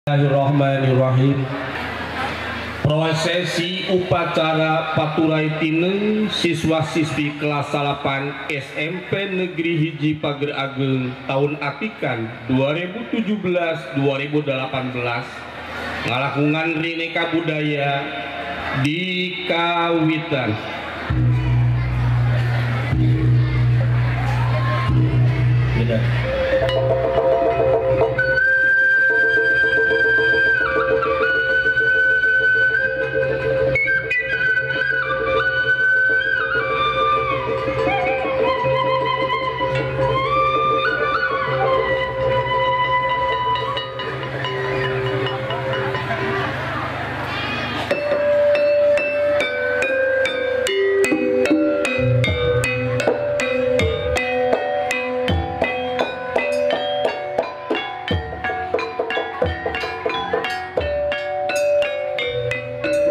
Bismillahirrahmanirrahim. Prosesi upacara paturai tineng siswa-siswi kelas 8 SMP Negeri Hiji Pager Ageng tahun atikan 2017-2018 ngalakungan Rineka Budaya di Kawitan.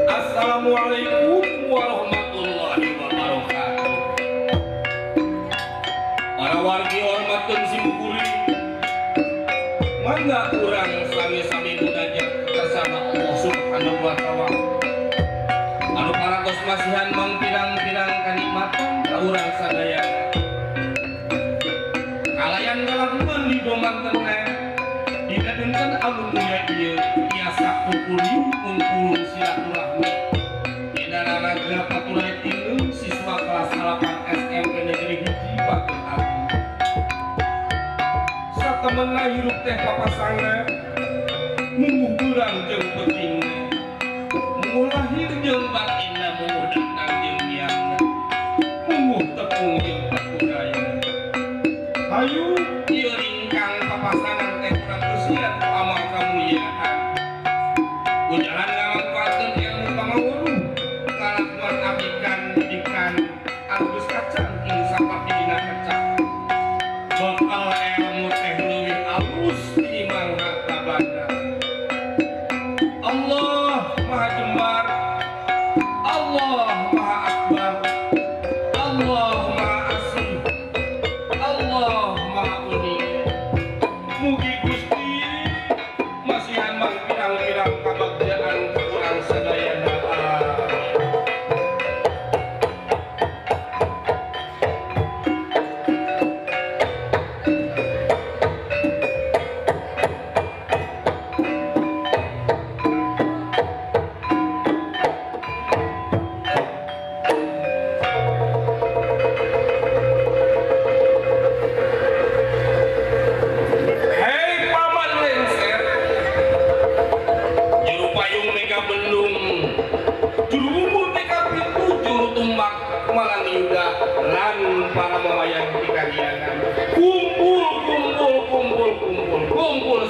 Assalamualaikum warahmatullahi wabarakatuh. Para wargi hormatkeun simkuring, mangga urang sami-sami munajat kasana Allah Subhanahu wa taala. Anu parantos masihan mangpinang-pinang kanikmatan ka urang sadayana. Kalayan ngalakukeun di domanten dina dinten anu mulia ieu tiasa kumpul ngumpul silaturahmi. Raga paturai tineng siswa kelas 8 SMP Negeri Hiji Pager Ageng. Satemena hirup teh papasangna mungguh beurang jeung pentingna, mungguh lahir jeung batinna, mungguh datang jeung biangna, mungguh tepung jeung paturayna. Hayu ieu ringkang papasangan teh kurang bersihan ku amal kamuliaan. Ku jalan ngalangpakeun ilmu pangawuruh apikan didikan agus kacang ing sapati dina kacang bakal ilmu teh leuwih alus tinimbang harta banda. Allah Maha Jembar, Allah Maha Akbar, Allah Maha Asih, Allah Maha Unik. Mugi Gusti masihan mangpirang-pirang kabagjaan kurang sadayana. Lan para mamayan di kagiatan kumpul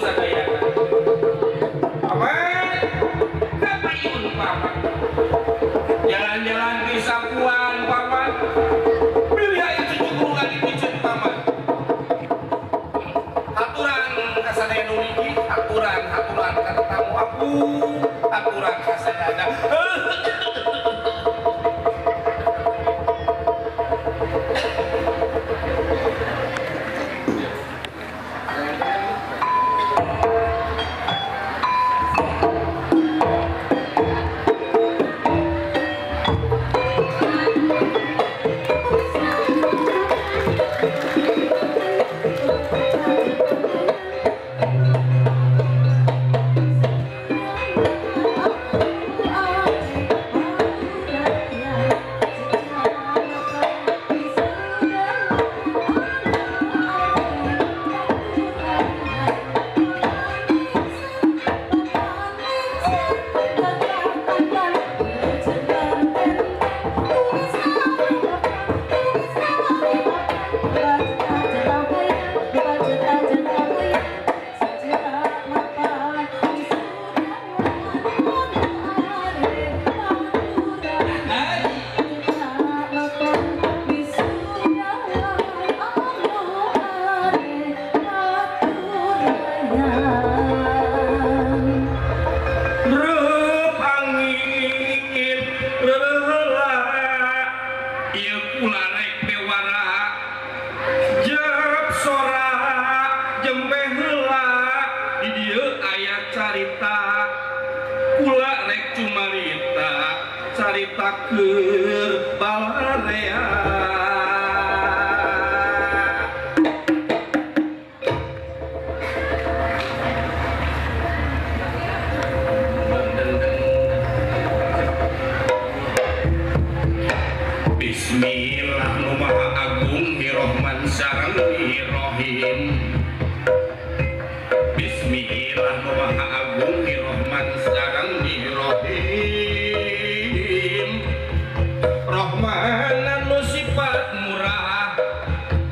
sadayana. Paman, kapayun paman. Jalan-jalan di sapuan paman. Pilih itu cukup lagi pijet paman. Aturan kasadayana niki, aturan kata tamu aku, aturan kasadayana. nyiptakeun balarea Bismillah nu maha agung Rahman sareng Rahim Bismillah nu maha agung Rahman sareng Rahim Rahman anu sifat murah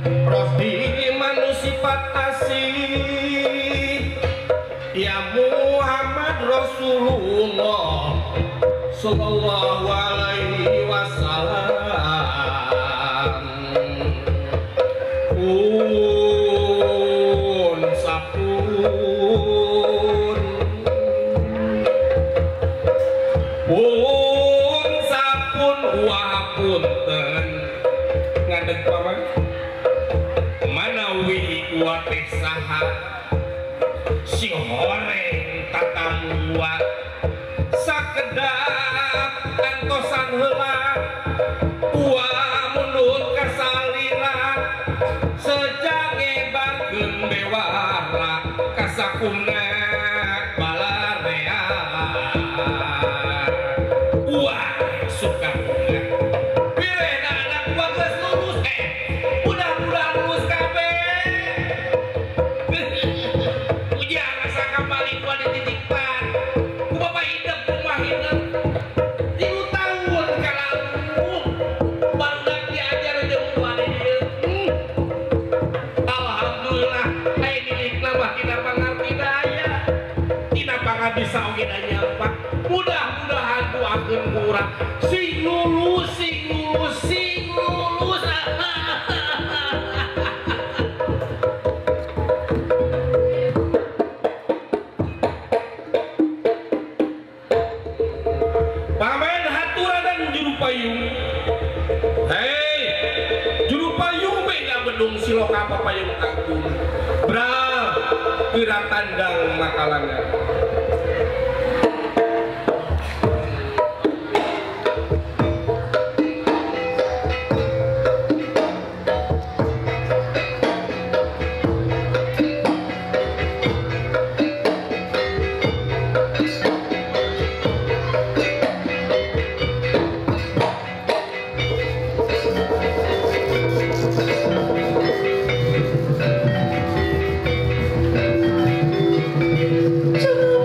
Rahim anu sifat asih Ya Muhammad Rasulullah sallallahu alaihi wasallam pun sapun wapunten ngadeg paman manawi kuateh saha si horeng tatamua sakedap antosan heula ua mundur kasalira sejange bageun bewara kasakuna balarea ua suka pilena anak gua geus lulus mudah-mudahan lulus kabeh ujian rasa kembali gua dititipkan ku bapak hidup rumah hidup 3 tahun kalamu barudak diajar jeung gua di dieu alhamdulillah ai dilikna mah tina pangarti daya tina pangabisa oge da nyapa mudah-mudahan doakeun kurang sing lulus Pamen haturanan juru payung hei juru payung beda bedung siloka payung agung bra kira tandang makalana Jangan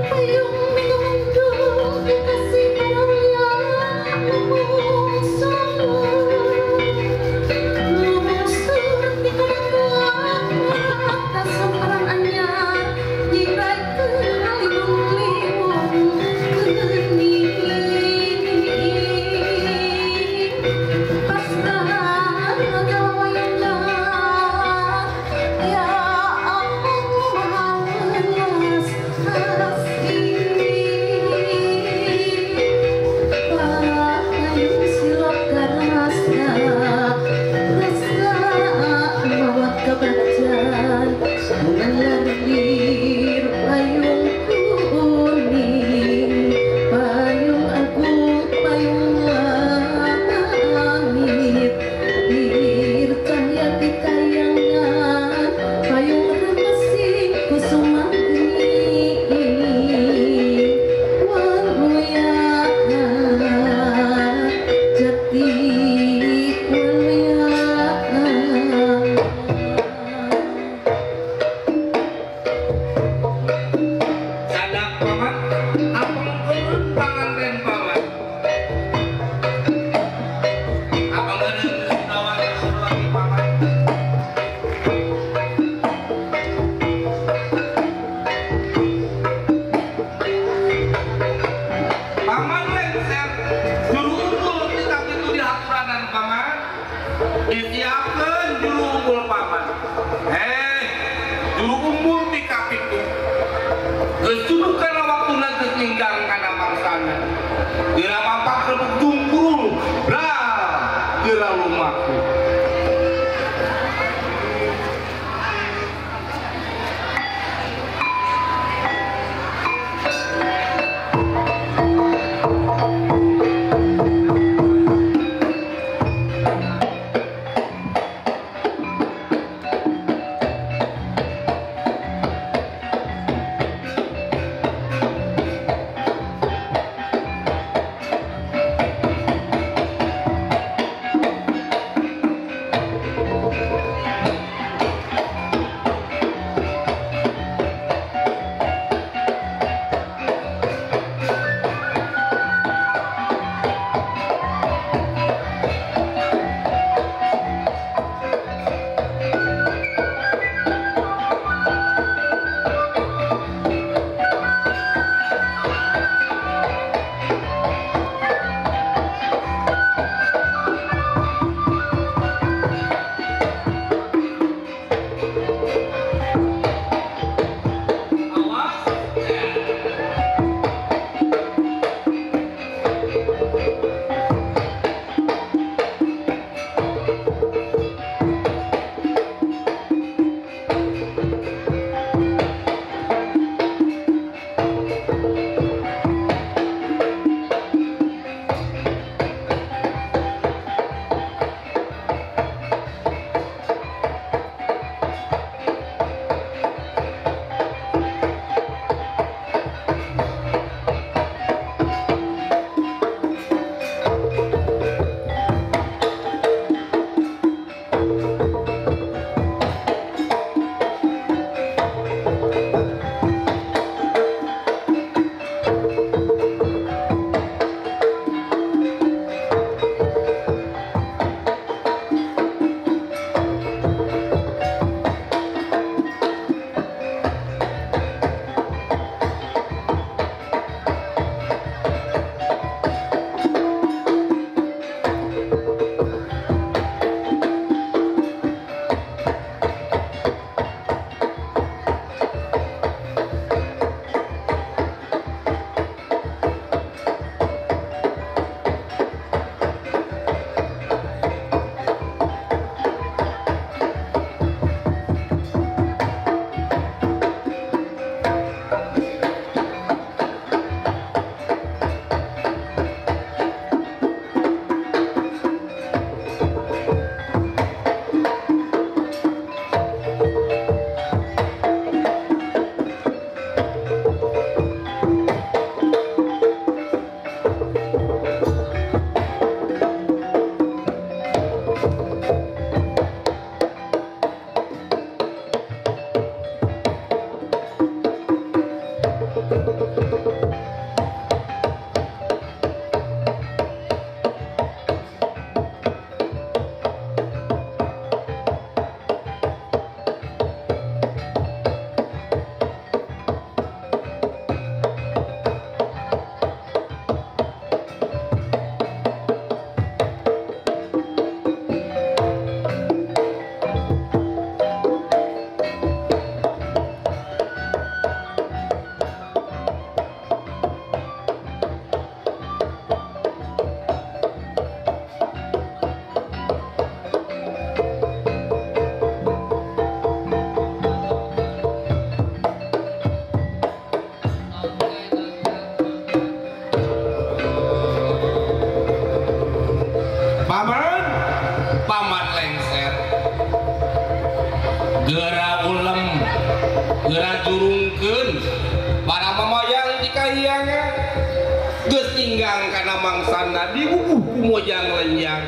geus tinggang kana mangsana dibubuh ku mojang lenjang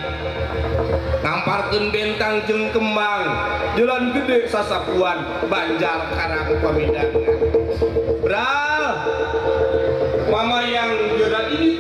ngamparkeun bentang jeung kembang jalan gede sasapuan Banjar Karang Pamidangan bral mama yang jalan ini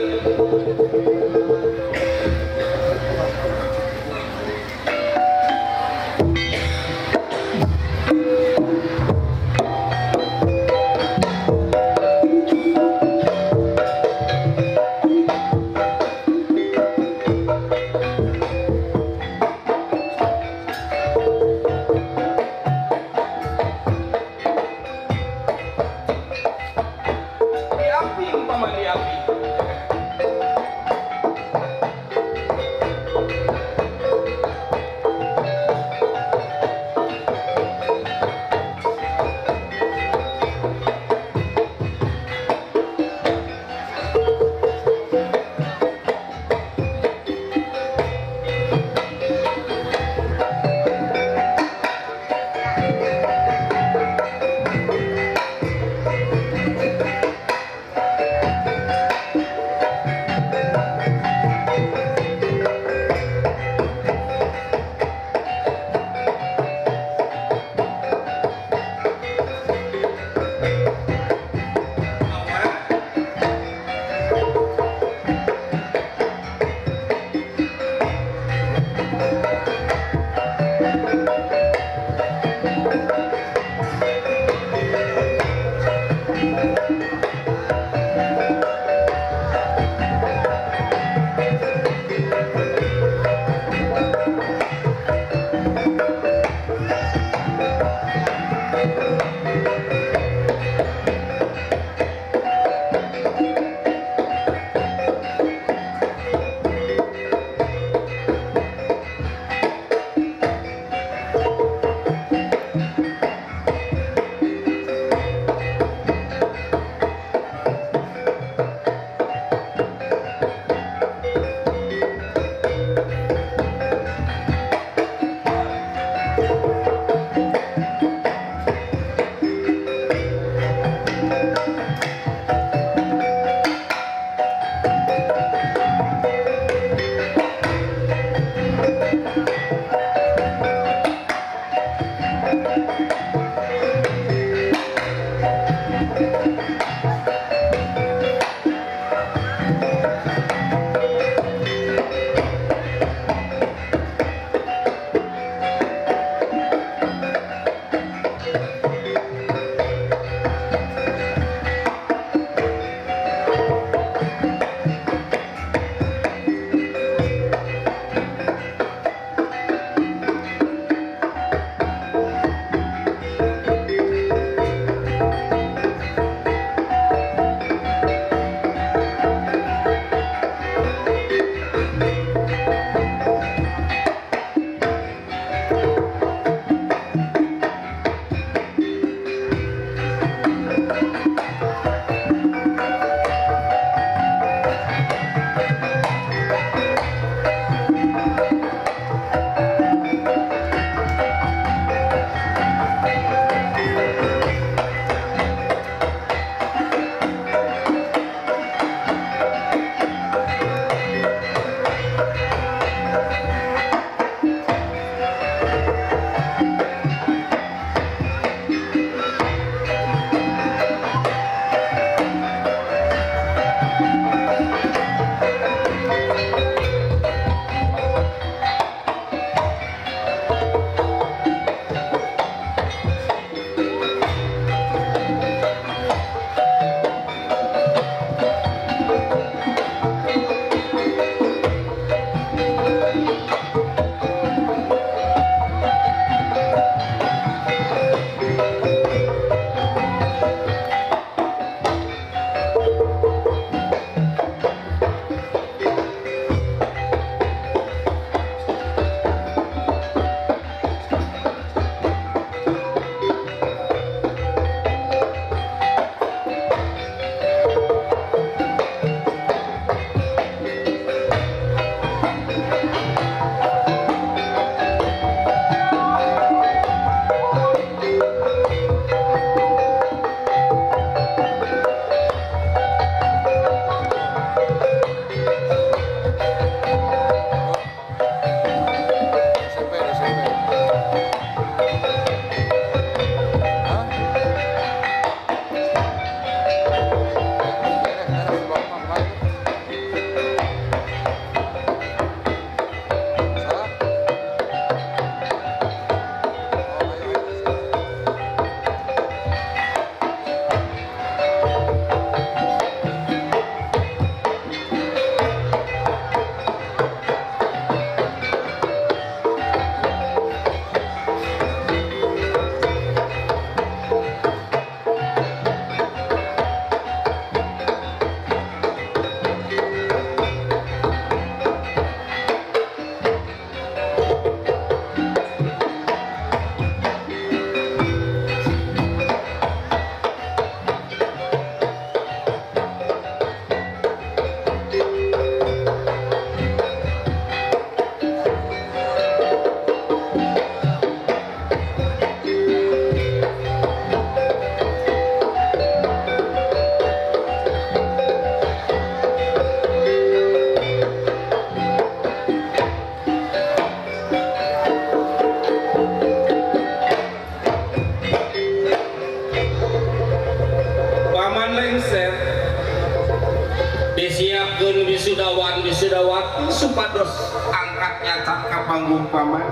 siapkeun wisudawati supados angkat nyacat ka panggung paman.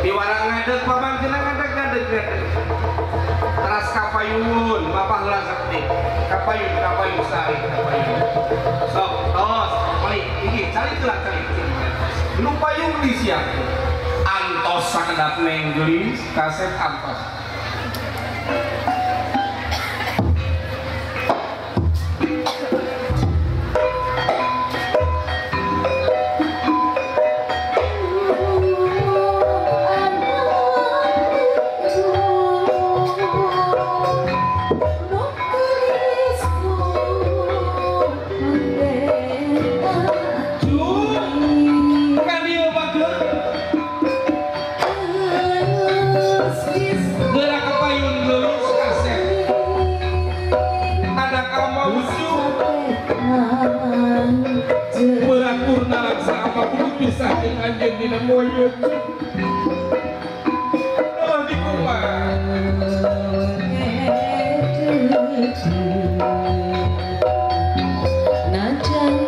Diwara ngadeg paman cenah ngadeg. Teras kapayun bapak heula sakti. Kapayun sari kapayun. Sok tos balik iki cari geus. Nu payung disiapkeun. Antos sakedap neng geulis kaset antos. Moyet di kumah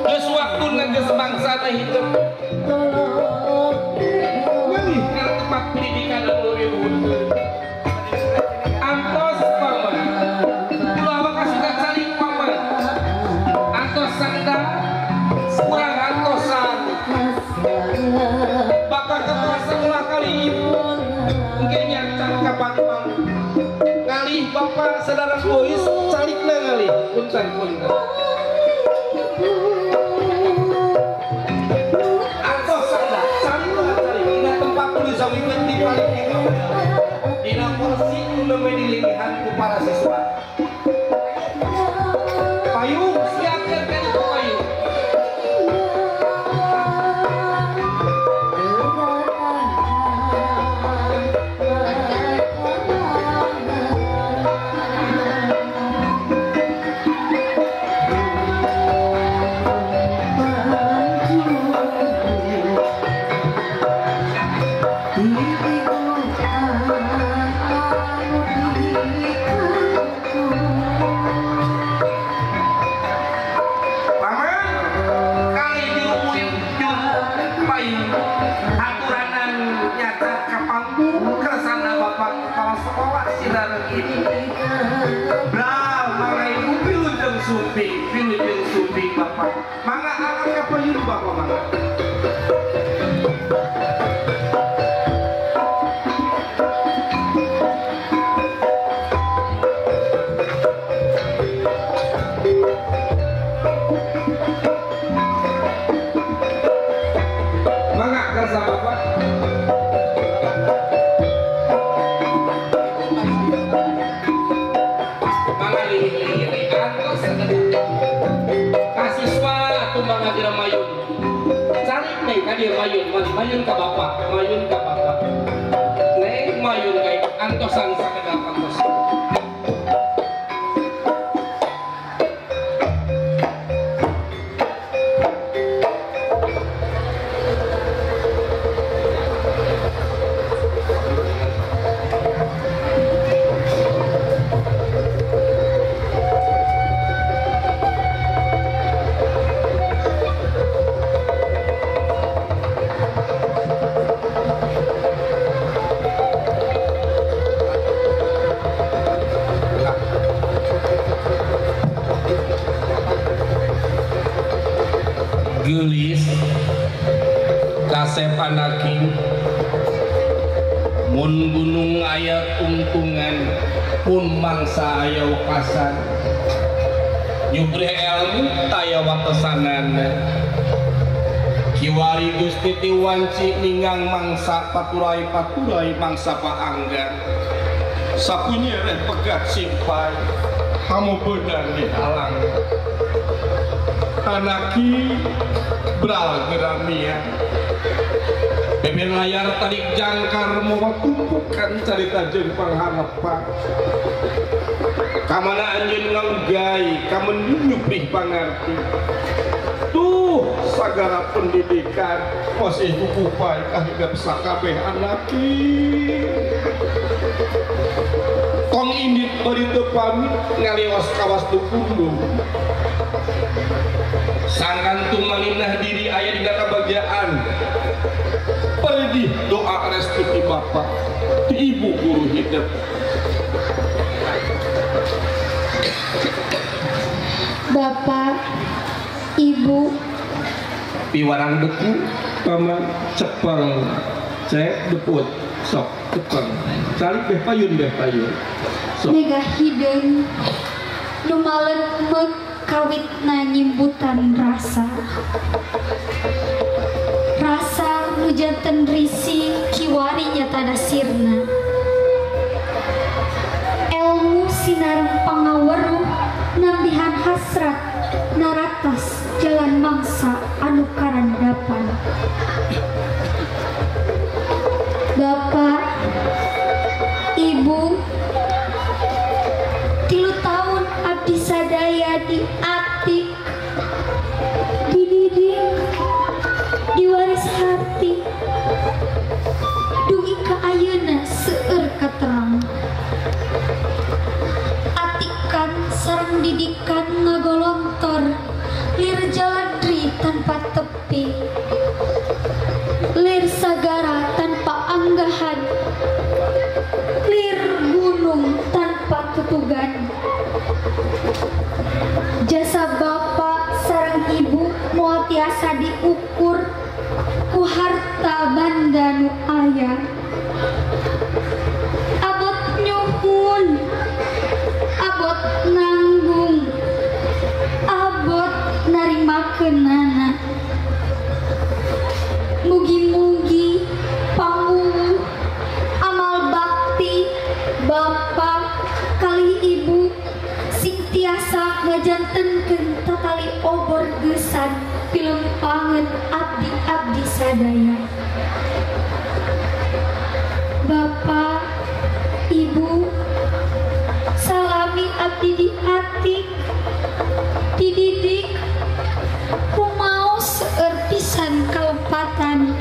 geus waktuna geus bangsana hidup ngalih kana tempat pendidikan anu luhur antos paman kula bakal cari paman antos sanda kurang antosan bakal kepuasan ulah kali mungkin nyancan kapan ngalih bapak saudara bois calikna ngalih punten antos sada calik dina tempat tulis sawikeun di paling dina kursi nu dililihan ku para siswa payung siapkeun kan itu payung sumping bapak mangga anak kapayun bapak mangga mangga kersa bapak mangga lili antos kasiswa tumbang agira mayun cari nih kan dia mayun ka bapak nih mayun kayak antosan sakedap antos gelis kasep anaking mun gunung aya tungtungan pun mangsa aya wakasan nyubreh ilmu taya watesanan kiwari Gusti Tiwanci ningang mangsa paturai mangsa paangga sapunya pegat simpai kamu benar dihalang anaki bral geramia beber layar tadi jangkar mau tumpukan cerita jeung pangharapan kamana anjeun nganggai kamen nyupih pangarti tuh sagara pendidikan masih kukupai kahidap sakabeh anaki tong indit bari teu pamit ngaliwas kawas dukundu sangkantung maninah diri aya dina kabagjaan paredih doa restu ti bapak ti ibu guru hidup Bapak Ibu piwarang deku paman cepeng cek deput sok cepeng cari beh payun sok mega hideung nu malemet kawitna nyimbutan rasa nu janten risi kiwari nyata dasirna ilmu sinareng pangaweruh nambihan hasrat naratas jalan mangsa anu karandapan. Bapak Ibu 3 tahun abdi sadaya diatik dididik diwaris hati dugi ka ayeuna seueur katerang atikan sareng didikan ngagolontor lir jaladri tanpa tepi lir sagara tanpa anggahan lir gunung tanpa tutugan jasa bapak sareng ibu moal tiasa diukur ku harta banda nu aya abot nyuhun abot nanggung abot narimakeunana mugi-mugi panguwuh amal bakti bapak kali ibu sing tiasa ngajantenkeun tatali obor geusan pilempangeun abdi-abdi sadaya. Bapak Ibu salami abdi diatik dididik kumaos seueur pisan kalepatan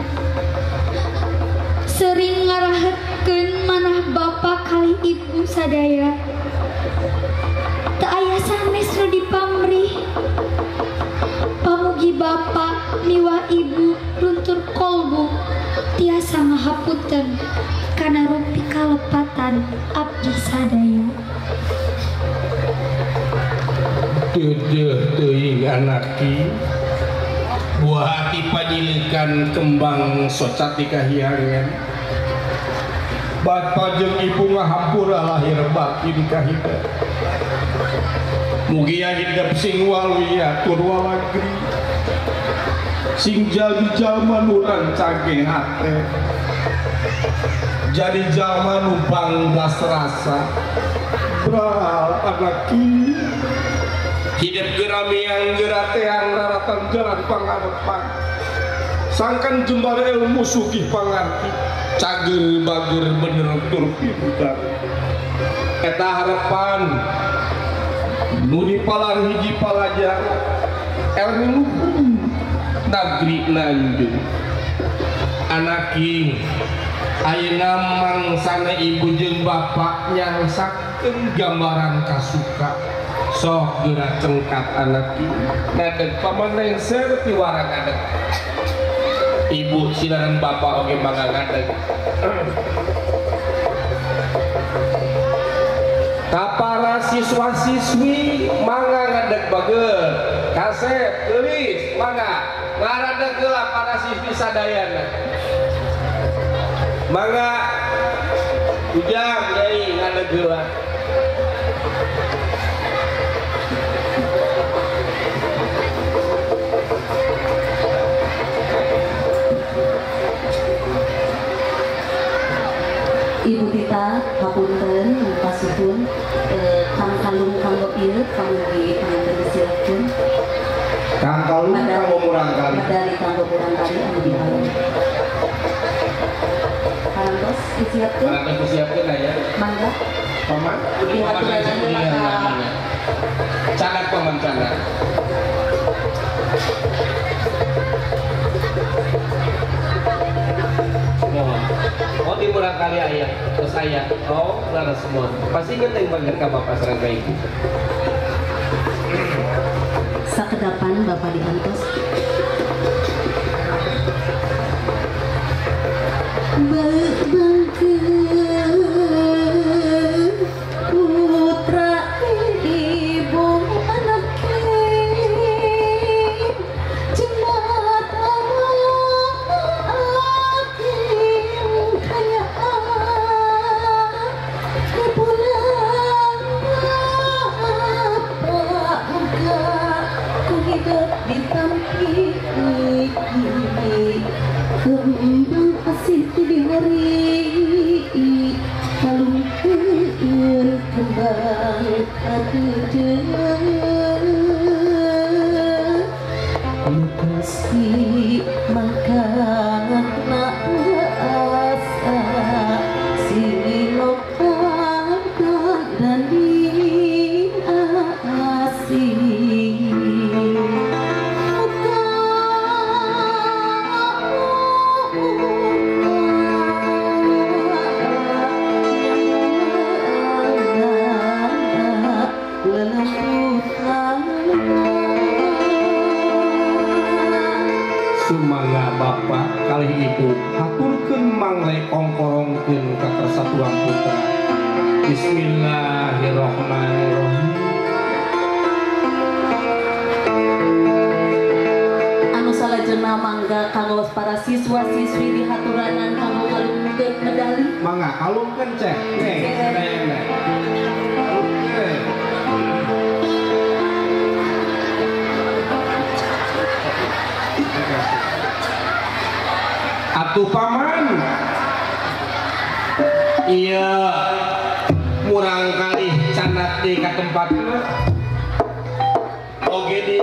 sering ngarahetkeun manah bapak kali ibu sadaya teu aya sanes nu dipamrih pamugi bapak miwah ibu luntur kolbu tiasa ngahapunten kana rumpi kalepatan abdi sadaya. Deudeuh teuing anaki buah hati panyilikan kembang socati kahiangan bapak jeung ibu ngahampura lahir batin kahida mugi hidup sing waliatur walagri sing jadi jalma nu rancage hate jadi jalma nu banggas rasa beral anaki hidup geramian gerateang raratan jalan pangarepan sangkan jembar ilmu sugih pangarti cager bager bener tur pintar eta harapan nu dipalang hiji palajar ilmu luhur negeri nanjung anaki ayeuna mangsana ibu jeung bapak nyangsakeun gambaran kasuka sok geura cengkat anaki ngadeg pamanengser ti warang ngadeg ibu silaran bapak oge mangga ngadeg ka para siswa-siswi mangga ngadeg bageut kasep geulis mangga ngaradeg heula para siswi sadayana mangga ujang deui ngadeg heula Ibu Tita hapunten pasipun kang kalung kanggo ieu panggi panganten silakeun kang kalung kanggo murang kali medali kanggo murang kali anu dialung kantos disiapkeun aya mangga paman di haturan maka canak paman canak oh di murang kali ayah terus ayah oh laras semua pasti ngeteng banget ka bapak sareng ka ibu sakedapan bapak diantos ditampi kembang asih di hari kalungkeun kembang adeung kasih maka asa silokan dan Sumangga Bapak kali Ibu haturkeun manglay ongkorongkeun ka Persatuan Putra. Bismillahirrahmanirrahim. Anu salajengna mangga kanggo para siswa-siswi di haturanan kanggo ngalungkeun medali. Mangga kalungkeun cek. Nih, nih. Atuh paman, iya murang kali canat di ka tempatna oge di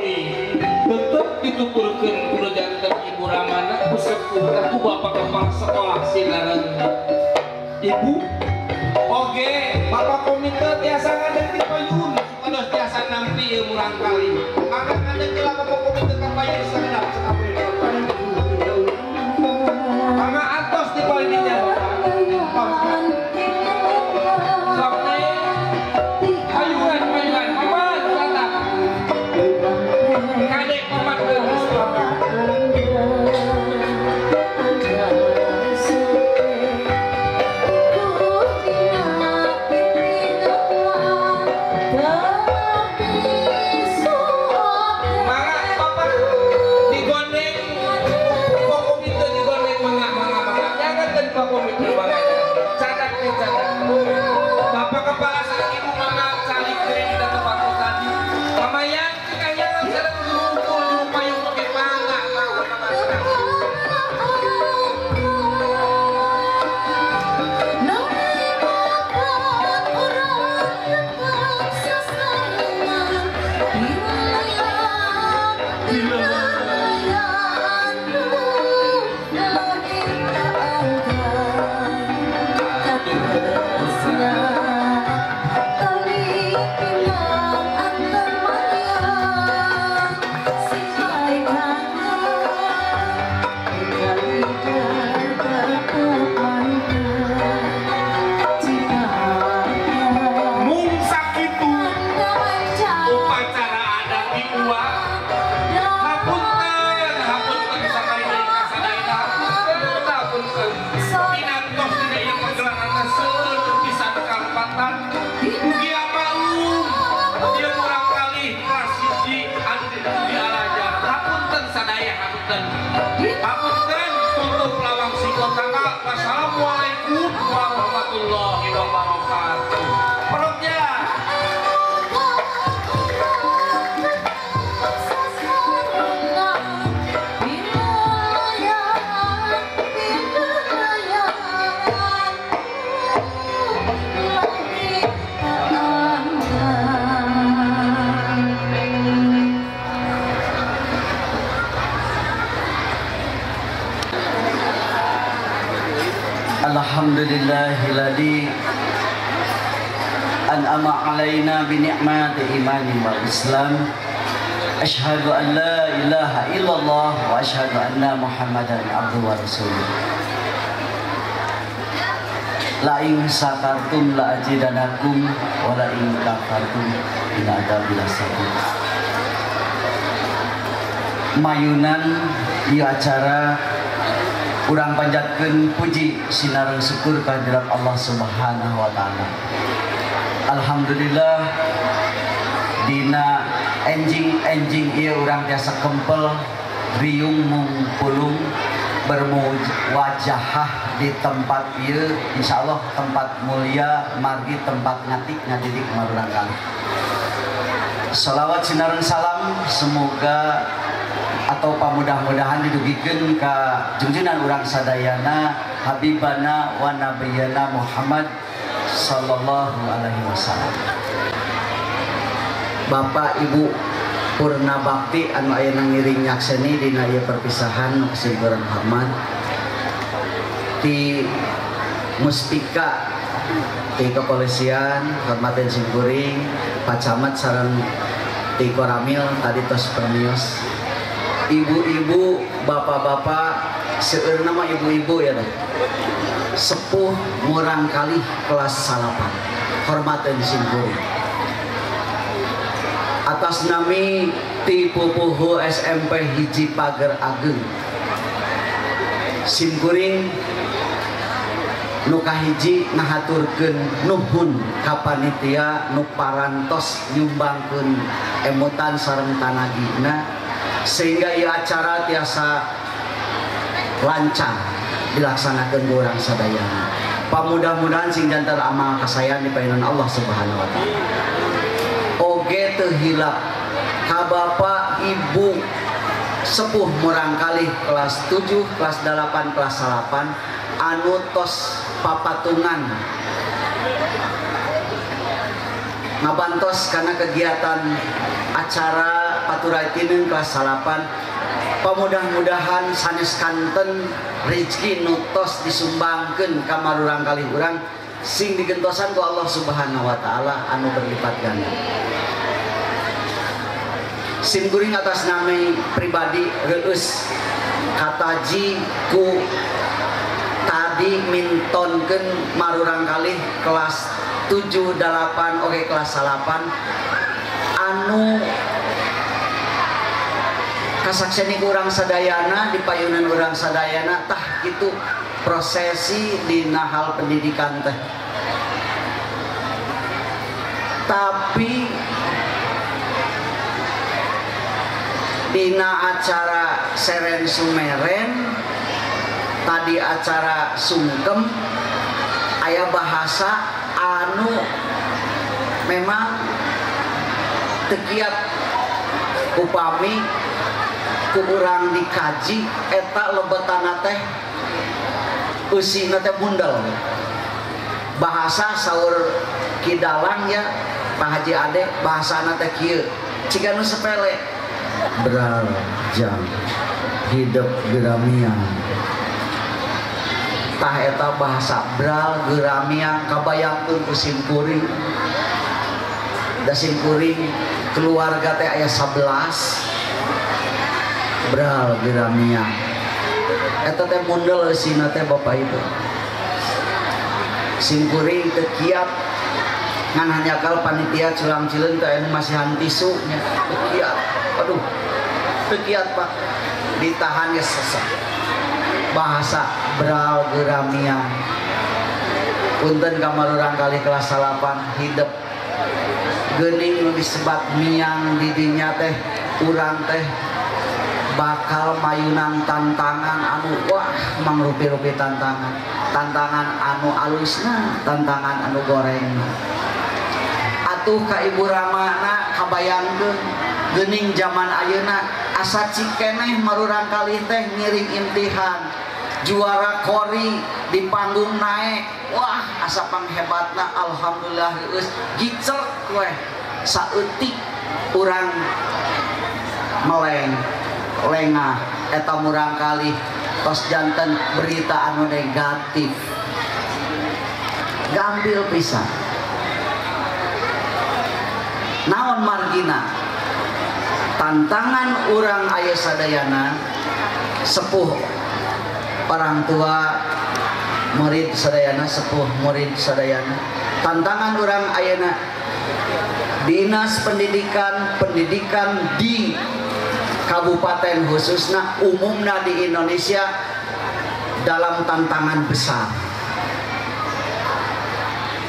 tetep dituturkeun kudu janten ibu ramana ku sepuh ku bapak kepala sekolah sinareun ibu oge bapak komite tiasa ngadeg di payun supados tiasa nampi ieu murang kali maka ngadeg di bapak komite ka payun sadap sakabeh mangga atos di poininya bapak sokne payungan paman datang kadek paman geus Bapak kepala sareng ibu mangga cari kering di tempat tadi. Pamayan kekayangan sareng ngumpul di payung pake pangga Wassalamualaikum warahmatullahi wabarakatuh. Perutnya Alhamdulillahilladzi an'ama alaina bi ni'mati imani wal islam. Asyhadu an la ilaha illallah wa asyhadu anna Muhammadan abduhu wa rasuluh. La in sakartum la ajidanakum wa la in kafartum la adabil sabir. Mayunan di acara urang panjatkeun puji sinareung syukur kehadirat Allah Subhanahu wa taala. Alhamdulillah dina enjing ieu urang tiasa kempel riung mungpulung berwajahah di tempat ieu insyaallah tempat mulia margi tempat ngatik ngadidik marurang kali. Salawat sinaran salam semoga atau pamudah-mudahan didugikeun ka junjungan urang sadayana habibana wa nabiyana Muhammad sallallahu alaihi wasallam. Bapak Ibu Purna Bakti anu ayeuna ngiring nyakseni dina ieu perpisahan kesimpulan hormat ti Muspika ti kepolisian hormatin simkuring Pak Camat sareng ti Koramil tadi tos permios ibu-ibu bapak-bapak seueur nama ibu-ibu ya deh sepuh murang kali kelas salapan hormatin simkuring atas nami ti pupuhu SMP hiji Pager Ageng simkuring nu kahiji ngahaturkeun nuhun ka panitia nu parantos nyumbangkeun emutan sareng tanagina sehingga ieu acara tiasa lancar dilaksanakeun ku urang sadayana. Pamudah-mudahan sing janten amal kasayan dipaenan Allah Subhanahu wa taala. Oge teu hilap ka Bapak Ibu sepuh murang kalih kelas 7, kelas 8, kelas 8 anu tos papatungan ngabantos karena kegiatan acara paturaitin kelas 8 pamudah-mudahan sanes kanten rezeki nutos disumbangkeun ka marurang kali urang sing digentosan ku Allah Subhanahu wa taala anu berlipat ganda. Simkuring atas nama pribadi reus kataji ku tadi mintonkeun marurang kali kelas 7, 8 oke kelas 8 anu kasakseni urang sadayana di payunan urang sadayana tah itu prosesi dina hal pendidikan teh tapi dina acara Seren Sumeren tadi acara sungkem aya bahasa anu memang tekiat upami ku urang dikaji eta lebetana teh usina teh bundel bahasa saur kidalang ya Pak Haji Ade bahasana teh kieu ciga nu sepele beral jam hidup geramian tah eta bahasa bral geramian kabayangkeun ku simkuring da simkuring keluarga teh aya 11 bral geramian eta teh mundel eusina teh Bapak Ibu simkuring teu kiat ngan hanyakal panitia culang-cileun teh anu masihan tisu nya teu kiat aduh teu kiat Pak ditahan geus sesek bahasa bral geramian punten kamarurang kali kelas 8 hidup geuning nu disebat miang di dinya teh urang teh bakal mayunan tantangan anu wah mangrupi-rupi tantangan anu alusna tantangan anu goreng atuh ka Ibu Ramana kabayangkeun geuning zaman ayeuna asa cikeneh marurang kali teh ngiring imtihan juara kori di panggung naik wah asa panghebatna alhamdulillah geus gicel we saeutik urang meleng lengah eta murang kali tos janten berita anu negatif gambil pisan naon margina tantangan urang aya sadayana sepuh orang tua murid sadayana sepuh murid sadayana tantangan urang ayeuna dinas pendidikan di kabupaten khususna umumna di Indonesia dalam tantangan besar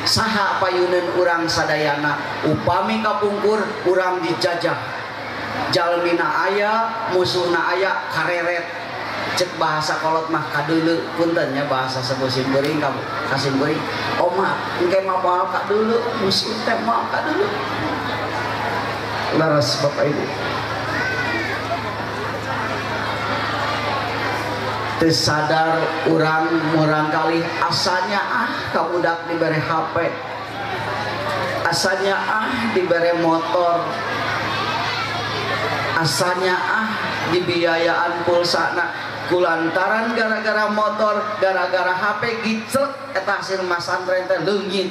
saha payuneun urang sadayana upami kapungkur urang dijajah jalmina aya musuhna aya kareret cek bahasa kolot mah kadeuleu punten nya bahasa sebusim beuring ka kasim beuring oma engke mah moal kadeuleu musuh teh moal kadeuleu laras Bapak Ibu. Tersadar orang kali asalnya kabudak diberi HP, asalnya diberi motor, asalnya dibiayaan pulsana, kulantaran gara-gara motor, gara-gara HP gicet eta hasil masantren teh leungit.